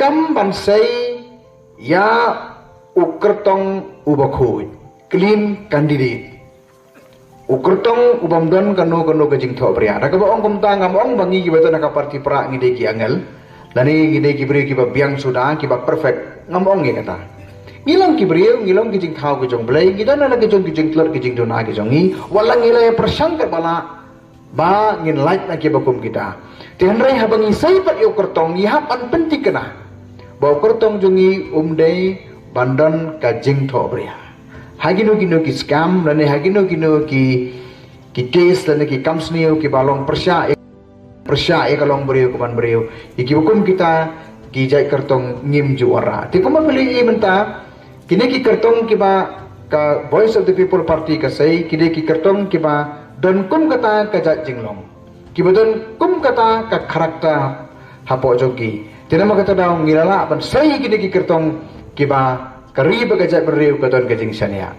kam bansai ya ukertong ubakhoy clean candidate ukertong ubamdon kanu kajing tho bria da ka ong kumta ngamong bangi gibato na ka parti pra ngide ki angel lani ngide ki bri ki ba biang suda ki ba perfect ngamong ngi kata ngilang ki bri ngilong ki jing thau ki jong blai gidan na ki jong tlor ki jing dona ki jongi walang ngilay prasangkat bala ba ngin light na ki bakum kita tihanrai habangi sai pat ukertong ihap an penting kana ba ukertong jongi umdai bandan kajing tho bria hagino gino ki scam lane hagino gino ki case lane ki kamsnio ki balong persya e kalong beriu kuman beriu iki hukum kita ki jai kertong ngim juara ti kuma beli menta kini ki kertong ki ba ka Voice of the People Party ka sai kini ki kertong ki ba don kum kata ka jat jinglong ki ba don kum kata ka karakter hapo jogi tinama kata daw ngilala ban sai kini ki kertong ki ba kari bagajat beriu katon kajing sania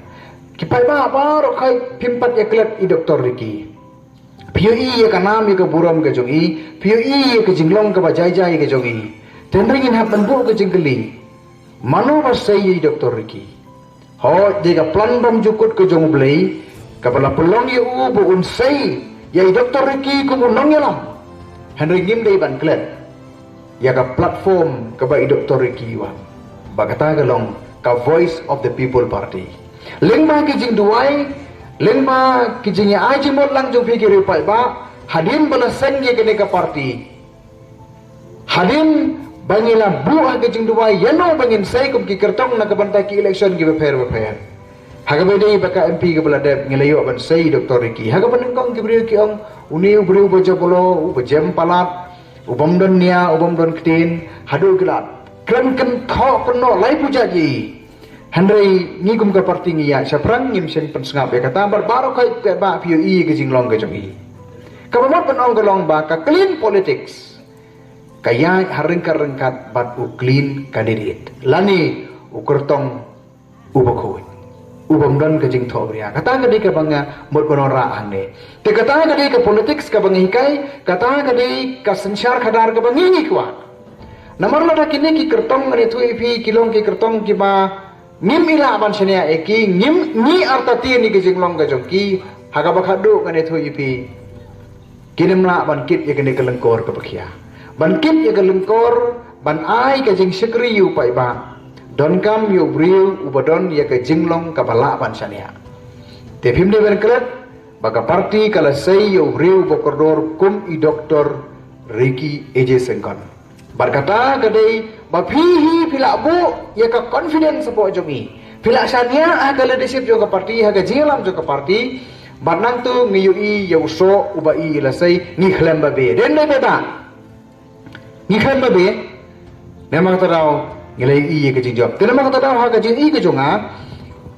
kipai ba ro kai pimpat ya klet i doktor Riki pio i ya kanam ya buram ka jong i pio i ya jinglong ka bajai jai ka jong i tenringin hapan bu ka jingli mano basai i doktor Riki ho de ka plan bam jukut ka jong blai ka bala pelong ya u bu unsai ya i doktor Riki ku unong ya lam henringim dei ban klet ya ka platform ka ba i doktor Riki wa bagata galong ka Voice of the People Party lengma kijing duai lengma kijing ya aji mot lang jong pikir pai ba hadim bala sen ye kene ka party hadim bangila buah kijing duai yano bangin sai kum ki kertong na kabanta ki election ki befer hagabede baka MP ka bala dep ngelayo ban sai Dr. Riki hagaban kong ki brio ki ong uni brio bojo bolo ubajem palat ubamdon nia ubamdon ktin hadu gelat kren tho kono lai puja ji handrai ngigum ka parti ngiya saprang ngim sen pensngap ya kata barbaro kai ke ba pio i ke jinglong ke jongi ka mamot penong golong ba ka clean politics kaya harengkat bat u clean candidate lani u kertong ubakhoy ubamdan ke jing tho bria kata ka di ka banga mot penora ane te kata ka di ka politics ka bangi kai kata ka di ka sanchar khadar ka bangi kwa namar lada kini ki kertong ngani thu ipi kilong ki kertong ki ba ngim ila ban senia eki ngim ni artati ni ki jinglong ga jongki haga bakhadu ngani thu ipi kinimla ban kit ye kene kelengkor ka bakhia ban kit ye kelengkor ban ai ka jing sekri yu pai ba don kam yu briu ubadon ye ka jinglong ka bala ban senia te phim de ben kret baga parti kala sei yu briu bokordor kum i doktor Riki Eje Sengkon berkata kadai bapihi pila bu ya ka confidence po jomi pila sania aga leadership jo ka parti aga jelam jo ka parti barnang tu ngiyui ya uso ubai lasai ni khlem babe den ne beta ni khlem babe memang tadau ngilai i ke jinjob te memang tadau ha ka jin i ke jonga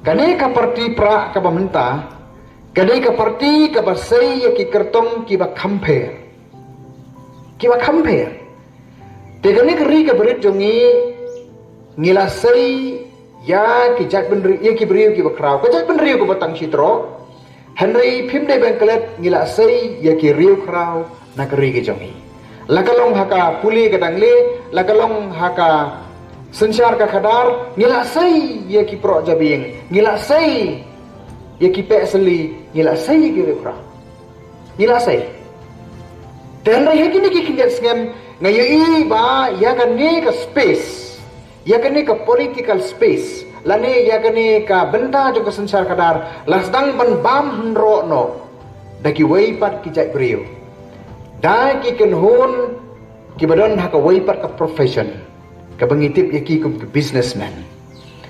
kane ka parti pra ka bamenta kadai ka parti ka basai ya ki kertong ki ba compare tegane keri ke berit jongi ngilasai ya ki jak benri ya ki beriu ki bakrau ka jak benriu ko batang sitro henry phim de bengklet ngilasai ya ki riu krau na keri ke jongi lakalong haka puli ka dangle lakalong haka sensyar ka khadar ngilasai ya ki pro jabing ngilasai ya ki peseli ngilasai ki riu krau ngilasai henry hekini ki kinget ngem ngayi ba ya kane ka space ya kane ka political space lane ya kane ka benda jo ka sansar kadar lasdang ban bam hnro no daki wei pat ki jai brio dai ki ken hon ki badon ha ka wei pat ka profession ka bangitip ya ki kum businessman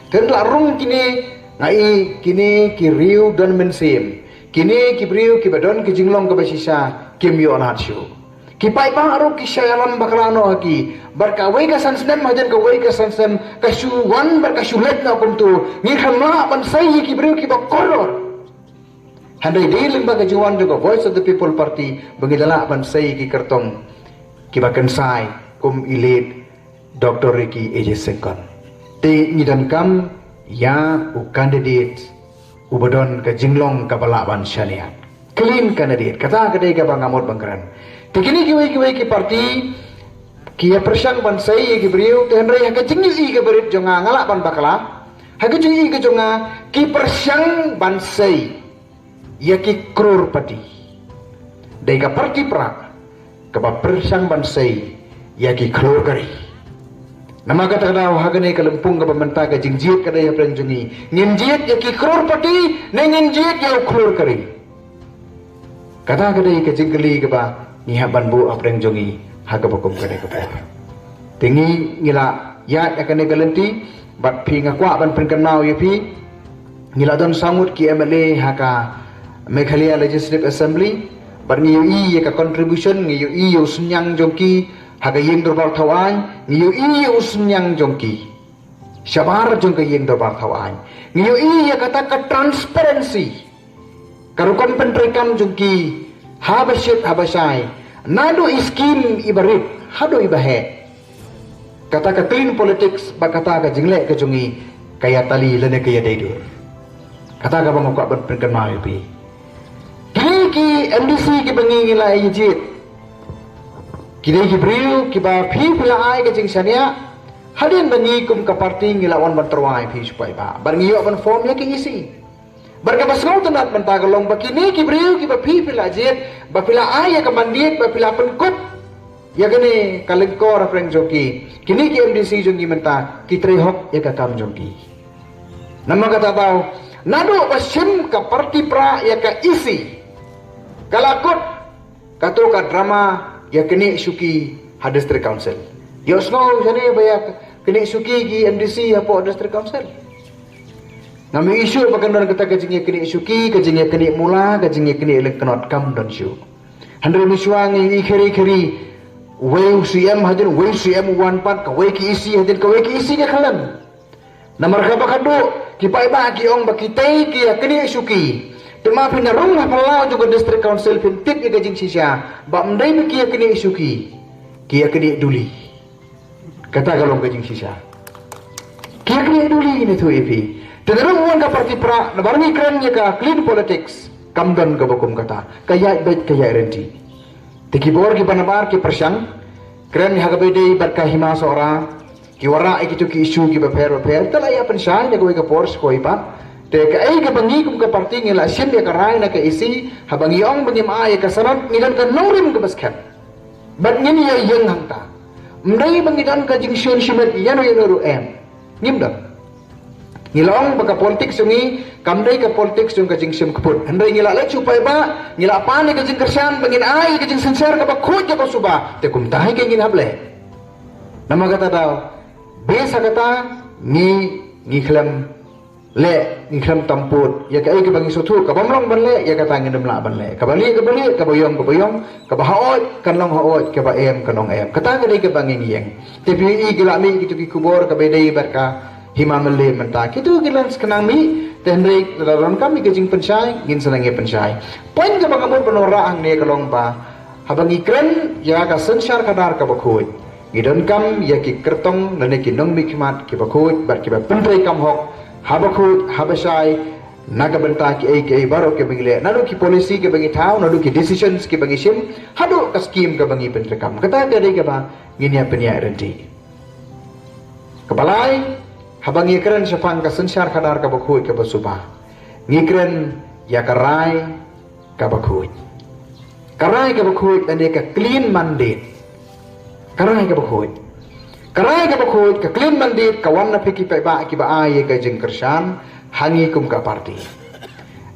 ten la rung kini ngai kini ki riu don mensem kini ki brio ki badon ki jinglong ka basisa kim yo on hatshu kipai bang aro kisyalan bakalano haki berkawai ka sansem majan kawai ka sansem kasuwan berkasulet na kumtu ngikhamla ban sai ki brio ki bakolor handai dealing baga juan juga Voice of the People Party bangidala ban sai ki kertong ki bakan sai kum ilit Dr. Riki Eje Sengkon te ngidan kam ya u candidate ubadon ka jinglong ka balaban syariat clean candidate kata kadai ka bangamot bangkaran tekini kiwai ki parti kia persang ban sei ki beriu te hendrai ha kajing i ke berit jonga ngalak ban bakla ha kajing i ke jonga ki persang ban sei ya ki krur pati dai ka parti pra ka ba persang ban sei ya ki krur kari nama kata kata hagane kalempung ka pementa ka jingjit kada ya preng jungi nginjit ya ki krur pati ne nginjit ya krur kari kata kada ka jinggeli ka ba ni haban bu apreng jungi haga bakum kada ka ba tingi ngila ya akane galenti bat phi nga kwa ban pen kanau ya phi ngila don samut ki MLA haka Meghalaya Legislative Assembly bat ngiyo i ka contribution ngiyo i yo sunyang jongki haga yeng dorbar thawan ngiyo i usnyang jongki shabar jong ka yeng dorbar thawan ngiyo i kata ka transparency karukan pentrekam jongki habashit habashai nado iskim ibarit hado ibahe kata ka clean politics ba kata ka jingle ka jongi kaya tali lene kaya daidu kata ka bang ko ban penkan mai pi ki MDC ki bangi ngila yijit kidai ki briu ki ba phi pila ai ka jing sania hadin bangi kum ka parti ngila wan ban terwai phi supaya ba bangi yo ban form ya ki isi barka basngau tanat ban tagalong ba kini ki briu ki ba phi pila jit ba pila ai ya ka mandiet ba pila penkut ya gani kalengkor apreng joki kini ki MDC jongi menta ki trehok ya ka kam jongi nama kata tau nado basim ka parti pra ya ka isi kalakut kato ka drama ya kini suki ha district council yo snow jani baya kini suki gi MDC ya po district council ngami isu pagandon kata kajing ya kini suki kajing ya kini mula kajing ya kini elektronot kam don shu handre miswang i kheri wei CM hadin wei CM 14 ka wei ki isi hadin ka wei ki isi ka kalam namar ka bakado ki pai ba ki ong bakitai ki kini suki tema pinarung hapalau juga district council pintik ya gajing sisya ba mdai ki kini suki ki kini duli kata galong gajing sisya ki kini duli ni tu ipi tenderung wan ka parti pra na barni kran ya ka clean politics kamdan ka bakum kata kaya bet kaya renti tikibor ki banabar ki persang kran ya ka bedei bar ka hima sora ki wara ikitu ki isu ki baper talaya pensai ya ka pors ko ipa te ka ai ka bangi kum ka parti ngila sim ya ka rai na ka isi habangi ong bangi ma ya ka sarat ngilan ka nongrim ka baskan bat ngin ya yeng hangta mdai bangi dan ka jing shun shimet yano yano ru em ngimda ngilong baka politik sungi kamdai ka politik sung ka jing sim kaput handai ngila la chupai ba ngila pa ni ka jing kersan bangin ai ka jing sensar ka ba khoj ka suba te kum tahi ka ngin hable nama kata daw besa kata ni khlam le ngikram tamput ya ka ai ka bangi sotu ka bamrong ban le ya ka tangin demla ban le ka bali ka boyong ka bahaot kan long haot ka ba em kanong em kata ka dei ka bangi ngiyeng tapi i gelami gitu ki kubor ka bedai barka himamale menta kitu gilan skenang mi tenrek laron kami ka jing pensai ngin sanange pensai poin ka bangamon penora ang ne kalong ba habang ikren ya ka sensar kadar ka bakhoi ngidon kam ya ki kertong nane ki nong mikmat ki bakhoi bar ki ba penrei kam hok habakut habasai naga benta ki ai baro ke bangile nadu ki policy ke bangi thau nadu ki decisions ke bangi sim hadu ka scheme ke bangi pentrekam kata dari ke ba nginya penya renti kebalai habangi keren sepang ka sensar kadar ka bakhui ke basuba ngikren ya karai ka bakhui ane ka clean mandate karai ka bakhui ka clean mandate kawan na piki pa ba ki ba ay ka jing kersan hangi kum ka parti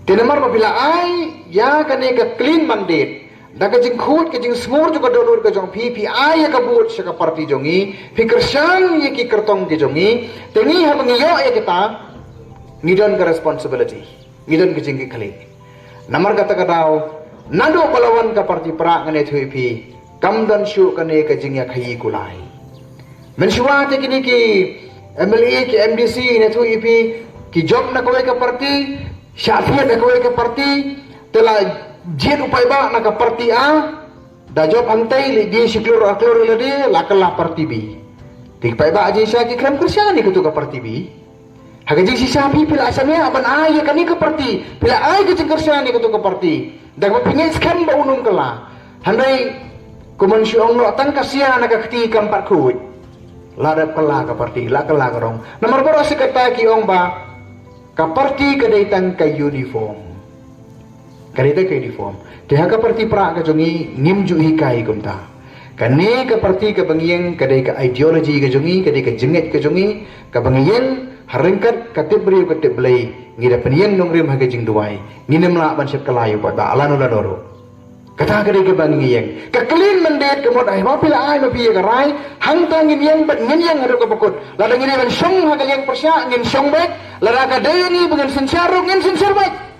tinamar mapila ay ya kane ka clean mandate da ka jing khut ka jing smur juga dolur ka jong pi ay ka but sa ka parti jongi pi kersan ye ki kertong ki jongi tengi ha bangi yo ya kita ngidon ka responsibility ngidon ka jing ki khali namar kata ka daw nado palawan ka parti pra ngane thui pi kamdan shu kane ka jing ya khai kulai mensuate kini ki MLA ki MDC ne tu ipi ki job na kowe ka parti syafia na kowe ka parti tela jin upai ba na ka parti a da job antai li di siklur aklur le de la kala parti bi tik pai ba aji sya ki kram kursiani ka tu ka parti bi haga ji sisa bi pila asamnya aban ay kani ka parti pila ay ka kursiani ka tu ka parti da ko pingin skam ba unung kala handai kuman syong no tan kasia na kakti kampat kuit ladap kala ka parti la kala karong nomor baro si kata ki ong ba ka parti kadaitan ka uniform kadaitan ka uniform teha ka parti pra ka jongi ngimju hikai kumta kani ka parti ka bangyeng kadai ka ideology ka jongi kadai ka jenget ka jongi ka bangyeng harengkat katibri ka tiblai ngira penyeng nongrim ha ka jing duai nginem la ban sep kalayu ba alanu la doro kata kadai ka bangyeng ka clean mandet ka mod ai ma pila ai ma piye ka rai hang tangin yang bat ngin yang ado ka pokot la ngin ban song ha ka yang persya ngin song bet la ka dai ni bengan sensyaro ngin sensyar bet